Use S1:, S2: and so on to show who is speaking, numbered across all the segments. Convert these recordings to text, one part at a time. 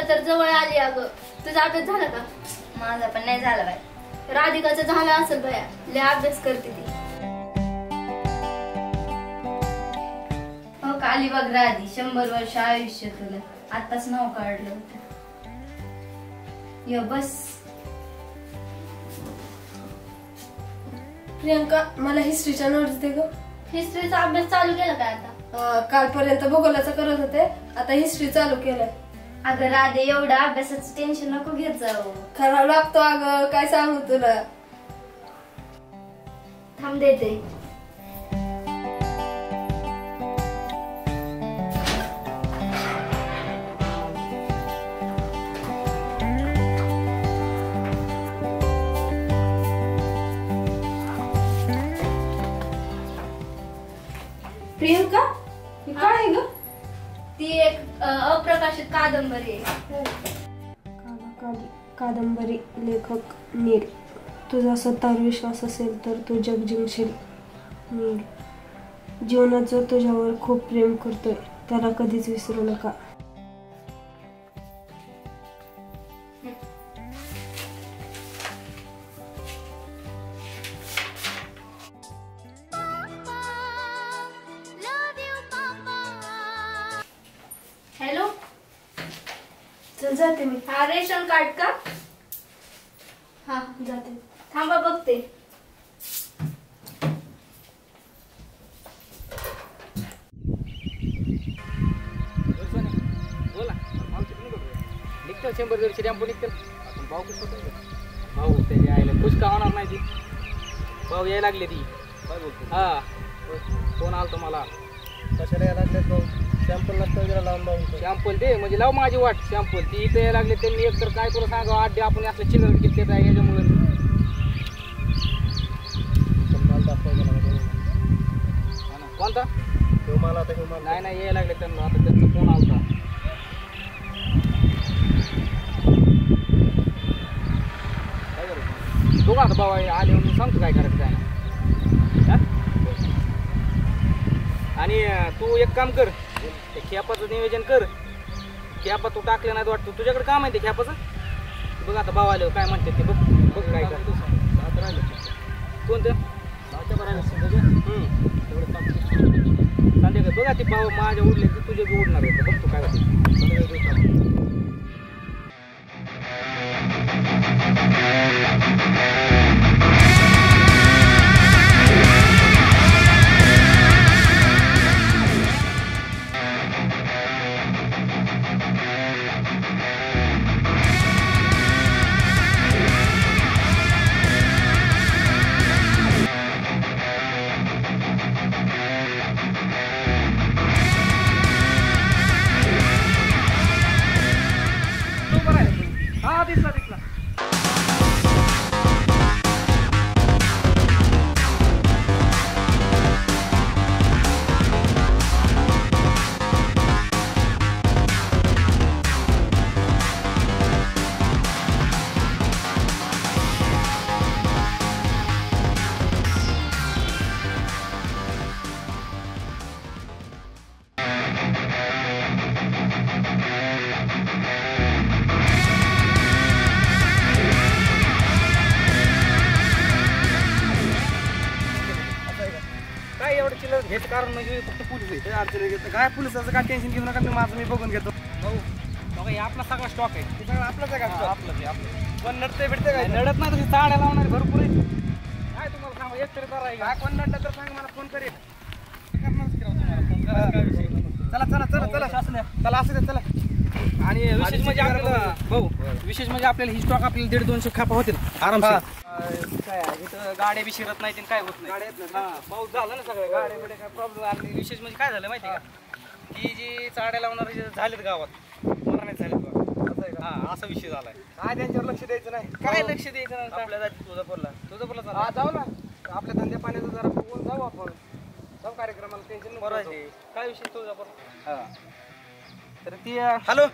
S1: तर जवळ आली अगं. तुझा अभ्यास झाला का?
S2: माझा पण नाही झाला बाई.
S1: राधिकाचा झाला असेल बया, लय अभ्यास करते ती.
S2: हो काली बघ राधी, 100 वर्ष आयुष्य तुला, आताच नाव काढलं होतं. बस.
S3: प्रियंका, मला हिस्ट्रीच्या नोट्स दे ग.
S1: हिस्ट्रीचा अभ्यास चालू केला काय आता?
S3: कालपर्यंत भूगोलाचा करत होते, आता हिस्ट्री चालू केलंय.
S2: अगं राधे, एवढं अभ्यासाचं टेन्शन नको घेत जाऊ.
S3: करावं लागतो अगं, काय सांगू तुला.
S1: थांब देते.
S3: प्रियंका, हे काय आहे ग?
S1: ती एक अप्रकाशित कादंबरी आहे.
S3: कादंबरी, लेखक नीर. तुझा स्वतःवर विश्वास असेल तर तू जग जिंकशील. नीर. जीवनात जो तुझ्यावर खूप प्रेम करतोय त्याला कधीच विसरू नका.
S1: हॅलो,
S3: चल जाते मी.
S1: हा रेशन कार्ड का? हा जाते. थांबा बघते.
S4: बोला, निघतो 100 टॅम्पो निघतो. आपण भाऊ कसं होतं भाऊ त्याच्या आईला खुश का होणार नाही ती. भाऊ यायला लागले ती. काय बोलतो? हा, फोन आलतो मला. कशाला यायला लागले भाऊ? सॅम्पल नसतं जरा लावून भाऊ. सॅम्पल दे म्हणजे लाव माझी वाट. सॅम्पल ती इथं यायला लागले त्यांनी. एक तर काय तुला सांगा, 8 आपण असले चिल्लर घेतले आहे याच्यामुळे. कोणता मला आता नाही नाही यायला लागले त्यांना. आता त्यांचा फोन आलता. काय करायचं बघू आता भाऊ आले म्हणून सांगतो काय करायचं काय नाही. आणि तू एक काम कर, ते खेपाचं नियोजन कर. खेपा तू टाकलं नाही वाटतं. तुझ्याकडे काम आहे ते खेपाचं. बघ आता भाव आले काय म्हणते ते. बघ बघ काय कर. कोणतं संध्याकाळी बघा ते भाव माझ्या उडले की तुझे बी उडणार आहे. बघ तू काय होते. दिसला दिसला. हेच कारण म्हणजे फक्त पोलीस आहे. अडचणी घेत काय पोलिसाचं काय टेन्शन घेऊ नका. मी माझं मी बघून घेतो. भाऊ बघा हे आपला सगळा स्टॉक आहे. ते सगळं आपलंच आहे का? आपलंच आहे. आपलं कोण नडते भेटते काय? नडत नाही. तुम्ही चाड्या लावणार भरपूर आहे. काय तुम्हाला सांगा एक तरी करा. काय कोण नडलं तर सांग मला फोन करेल. चला चला चला चला चला असं दे चला. आणि विशेष म्हणजे आपल्याला भाऊ विशेष म्हणजे आपल्याला ही स्टॉक आपल्याला 150-200 खापा होतील आरामशीर. काय इथं गाड्या बी शिरत नाही काय होत नाही. गाड्या येत नाही. पाऊस झाला ना सगळ्या गाड्या बिड्या काय प्रॉब्लेम आला. विशेष म्हणजे काय झालं माहिती आहे का, ही जी चाड्या लावणारे झालेत गावात मरण्यात झालेत. हा असा विषय झालाय. काय त्यांच्यावर लक्ष द्यायचं नाही. काय लक्ष द्यायचं नाही. आपल्या जाती तुळजापूरला हा जाऊ ना. आपल्या धंद्या पाण्याचं जरा बघून जाऊ आपण. जाऊ कार्यक्रमाला. टेन्शन करायचे. काय विषय तुळजापूर. हा तर ती हॅलो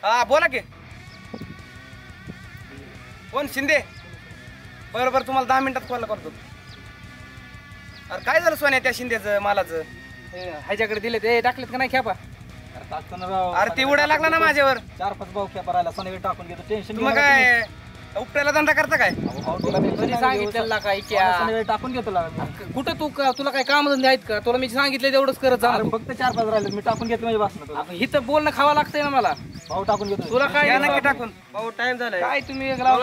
S4: हा बोला की. कोण शिंदे? बरोबर तुम्हाला 10 मिनिटात कॉल करतो. अरे काय झालं सोन्या त्या शिंदेचं मालाचं? ह्याच्याकडे दिले ते टाकलेत का नाही खेपा? टाकतो ना राव.
S5: अरे ती उडायला लागला ना माझ्यावर.
S4: 4-5 भाऊ खेपा राहिला सोन्याकडे टाकून घेतो टेन्शन
S5: मग काय उपट्याला धंदा करता काय?
S4: कधी सांगितलेलं काय सोन्याकडे टाकून घेतो लागा.
S5: कुठं तुला काय काम धंदे आहेत का? तुला मी सांगितलं तेवढंच करत जा.
S4: फक्त 4-5 राहिले मी टाकून घेतो माझ्या भासनं.
S5: इथं बोलणं खावं लागतंय ना मला.
S4: भाऊ टाकून घेतो.
S5: तुला काय नक्की टाकून
S6: भाऊ टाइम झालाय.
S5: काय तुम्ही जाऊ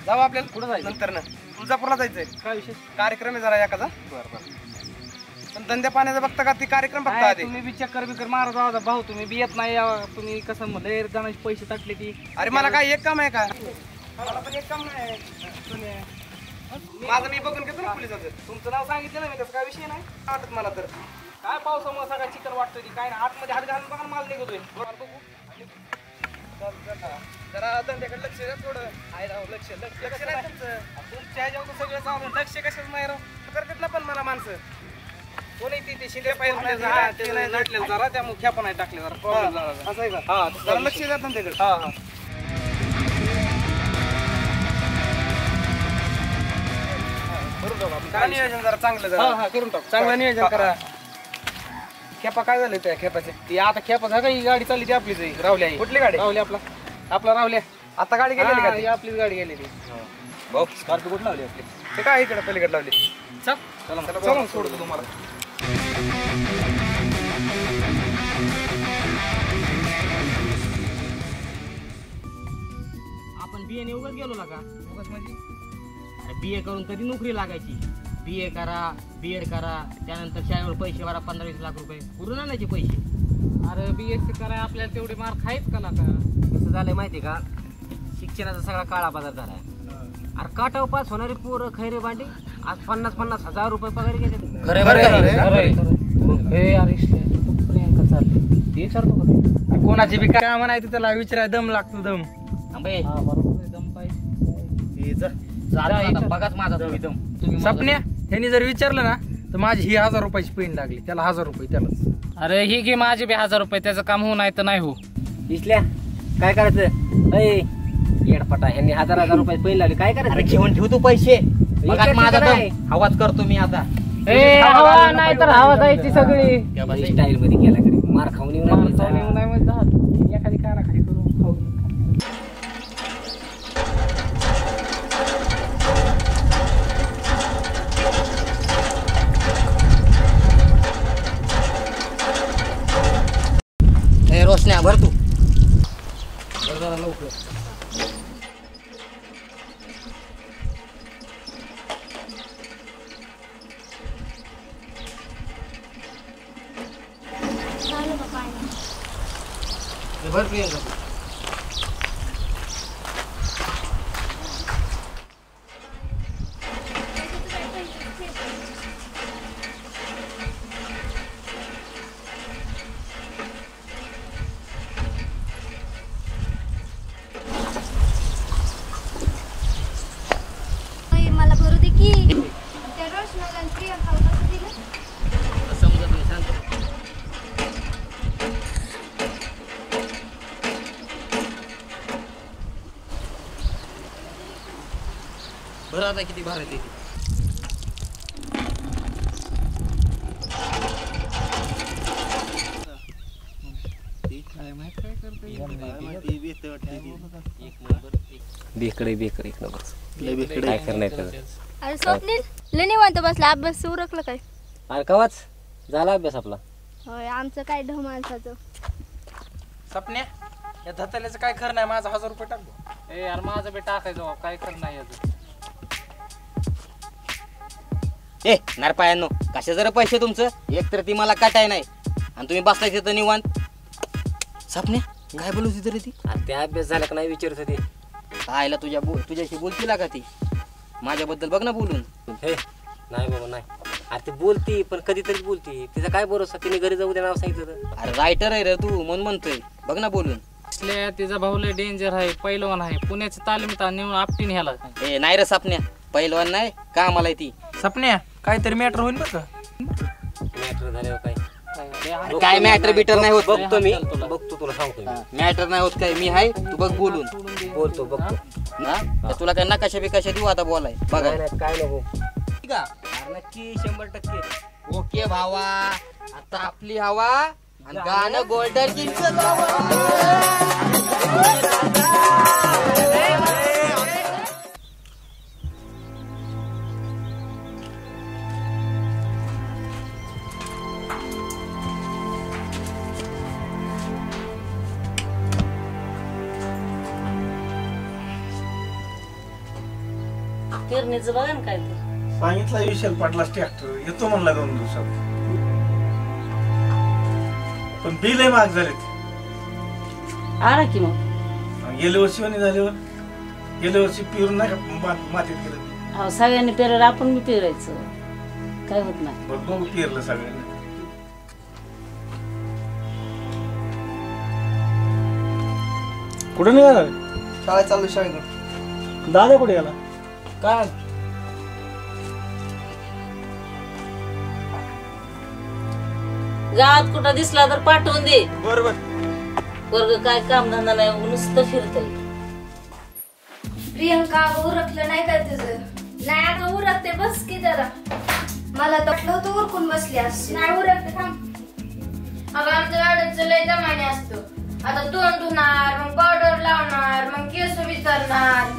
S5: आपल्याला
S4: कुठं जायचं
S5: नंतर ना तुळजापूरला जायचंय.
S4: काय विषय?
S5: कार्यक्रम आहे जरा एखादा.
S4: बरं
S5: पण धंद्या पाण्याचा बघता का ती कार्यक्रम बघता आधी.
S4: तुम्ही बी चक्कर बिकर मारा जाऊ भाऊ. तुम्ही बी येत नाही तुम्ही कसं म्हणलं जणांचे पैसे टाकले ती.
S5: अरे मला काय एक काम आहे का? मला पण एक काम नाही. माझं मी बघून घेतो ना पोलिसाचं. तुमचं नाव सांगितलं ना मी, त्याचा काय विषय नाही वाटत मला. तर काय पावसामुळे सगळा चिखल वाटतोय ती काय ना आतमध्ये हात घालून बघा माल निघतोय. जरा धंद्याकडे लक्ष द्या थोडं. आहे राव लक्ष नाही तुमचं. तुमच्या ह्याच्यावर सगळं चालू लक्ष कशाच नाही राव. करतात ना पण मला माणसं कोणी ती शिंदे पाहिजे नटलेलं जरा त्यामुळे ख्यापा नाही टाकले जरा प्रॉब्लेम झाला. असं आहे का? हा जरा लक्ष द्या धंद्याकडे. हा हा काय नियोजन जरा चांगलं जरा करून टाकू. चांगलं नियोजन करा. खेपा काय झालं त्या खेपाचे? ती आता खेपा झाला ही गाडी चालली ती आपलीच आहे. रावल्या ही. कुठली गाडी? रावल्या आपला रावल्या. आता गाडी गेलेली का? ही आपलीच गाडी गेलेली. भाऊ स्कॉर्पिओ कुठं लावली आपली? ते काय इकडे पलीकडे लावली. चला सोडतो तुम्हाला.
S6: आपण बीए ने उगाच गेलो ना का?
S5: उगाच म्हणजे
S6: अरे बीए करून कधी नोकरी लागायची? बीए करा, बीएड करा, त्यानंतर शाळेवर पैसे भरा 15-20 लाख रुपये कुठून आणायचे पैसे?
S4: अरे बीएससी कराय आपल्याला तेवढे मार्क आहेत का लागा?
S6: कसं झालंय माहिती का? शिक्षणाचा सगळा काळा बाजार झालाय. अरे काटाव पास होणारी पोरं खैरे भांडी आज 50-50 हजार रुपये पगार घेते.
S5: कोणाची बी काय म्हणायचं त्याला विचाराय दम लागतो. दम
S6: बघाच माझा तुम्ही
S5: सपन्या ह्यांनी जर विचारलं ना तर माझी ही 1000 रुपयाची पेन लागली. त्याला 1000 रुपये त्याला.
S4: अरे ही घे माझे बी 1000 रुपये. त्याचं काम होऊ नाही तर नाही हो.
S6: दिसल्या काय करायचं? येडपटा ह्यांनी 1000 रुपये पैसे लागले. काय करायचं? घेऊन ठेव तू पैसे. माझा दम हवाच करतो मी आता.
S4: हवा नाही तर हवा जायची सगळी.
S6: स्टाईल मध्ये केला कडे मार खाऊन येऊन
S4: एखादी काय ना खाली करून खाऊ.
S6: रोशन्या भर तू लवकर. भर प्रियंका.
S1: मला भरू दे की त्या रोशनाला आणि प्रियंकाला कसं दिलं?
S6: समजत नाही. शांत बरं आता किती भार येते. बेकडे एक नंबर काय करणार.
S1: अरे स्वप्नील लय निवांत बसला. अभ्यास उरकलं काय?
S6: अरे कवाच झाला अभ्यास आपला.
S1: होय आमचं काय ढ माणसाचं.
S5: सपन्या या धताल्याचं काय खरं नाही. माझा 1000 रुपये टाकतो.
S4: यार माझं बी टाकायचं काय खरं नाही याचं.
S6: ए नारपायांनो कशा जरा पैसे तुमचं? एक तर ती मला काटाय नाही आणि तुम्ही बसलाय तिथं निवांत. सपन्या काय बोलत होती तरी ती? त्या अभ्यास झाला का नाही विचारत होती. आयला तुझ्याशी बोलती का ती? माझ्याबद्दल बघ ना बोलून. हे नाही बाबा नाही. अरे ती बोलती पण कधीतरी बोलती. तिचा काय भरोसा? तिने घरी जाऊ दे नाव सांगितलं. अरे रायटर आहे रे तू म्हणून म्हणतोय. बघ ना बोलून.
S4: तिचा भाऊ लय डेंजर आहे. पहिलवान आहे. पुण्याची तालीम नेऊन आपटीन ह्याला.
S6: ए नाही रे सपन्या पहिलवान नाही का मला ती.
S5: सपन्या काहीतरी मॅटर होईल बरं का?
S6: मॅटर झाल्यावर काय काय मॅटर बिटर नाही होत. बघतो मी बघतो तुला सांगतो. मॅटर नाही होत काय. मी आहे तू बघ बोलून. बोलतो बघतो ना. तुला काय नकाशा बिकाशा देऊ आता बोलाय बघा. काय नको नक्की 100%. ओके भावा आता आपली हवा आणि गाणं गोल्डन किंगचं
S7: पेरणीचं बघा ना काय ते
S8: सांगितलं विशाल पाटलाच ट्रॅक्टर येतो म्हणला 2 दिवसात. पण बिल आहे महाग झाले.
S7: आला की मग
S8: गेल्या वर्षी आणि झाल्यावर गेल्या वर्षी पिरून नाही का मातीत गेलं.
S7: हो सगळ्यांनी पेरलं आपण मी पेरायचं काय होत नाही.
S8: बघू पेरलं सगळ्यांनी. कुठे निघाला?
S5: शाळेत चालू शाळेत.
S8: दादा कुठे गेला?
S5: काय
S7: गावात कुठं दिसला तर पाठवून दे.
S5: बरोबर.
S7: वर्ग काय काम धंदा नाही नुसतं फिरतय.
S1: प्रियंका उरकलं नाही काय तुझं? नाही आता उरकते बस की जरा. मला तर वाटलं होतं उरकून बसली असते. नाही उरकते थांब. अगं आमच्या गाड्याचं लय दमाने असतो. आता तोंड धुणार मग पावडर लावणार मग केस विचारणार.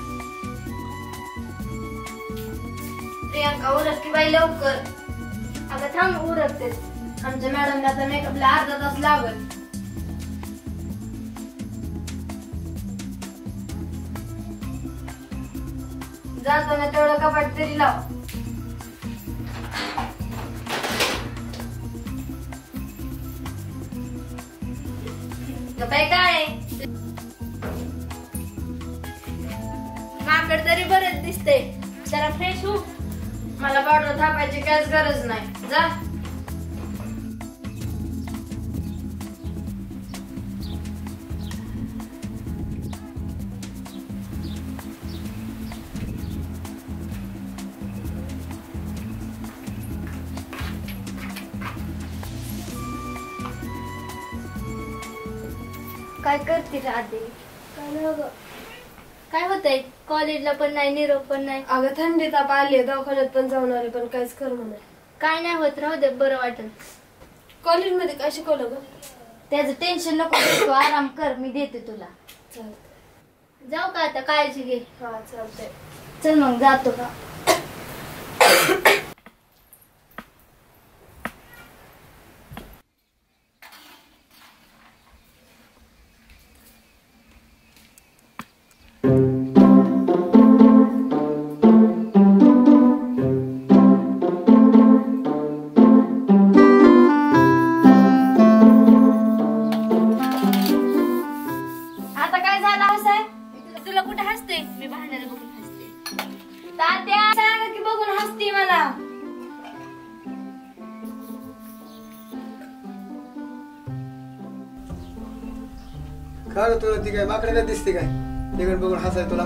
S1: प्रियंका उरक की बाई लवकर. अगं थांब उरकते. आमच्या मॅडमला आता मेकअपला अर्धा तास लागल. जाताना तेवढं कपाट तरी लाव. बाई काय माकड तरी बरंच दिसते. जरा फ्रेश हो. मला पावडर थापायची काहीच गरज नाही. जा. काय करते राधे? काय होतंय? कॉलेजला पण नाही निरोप पण नाही.
S3: अगं थंडी ताप आली दवाखान्यात पण जाऊन आले पण काहीच कर म्हणा.
S1: काय नाही होत राहू दे बरं वाटेल.
S3: कॉलेजमध्ये काय शिकवलं ग?
S1: त्याचं टेन्शन नको घेऊ, तू आराम कर मी देते तुला.
S3: चालतंय.
S1: जाऊ का आता? काळजी घे.
S3: हा चालतंय.
S1: चल मग जातो का? आता काय झालं हसाय? तुला कुठे हसते? मी भांड्याला बघून हसते. तात्या सांगा की बघून हसते मला.
S5: खरं तुला ती काय माकडे दिसते काय? तिकडे बघून हसाय तुला.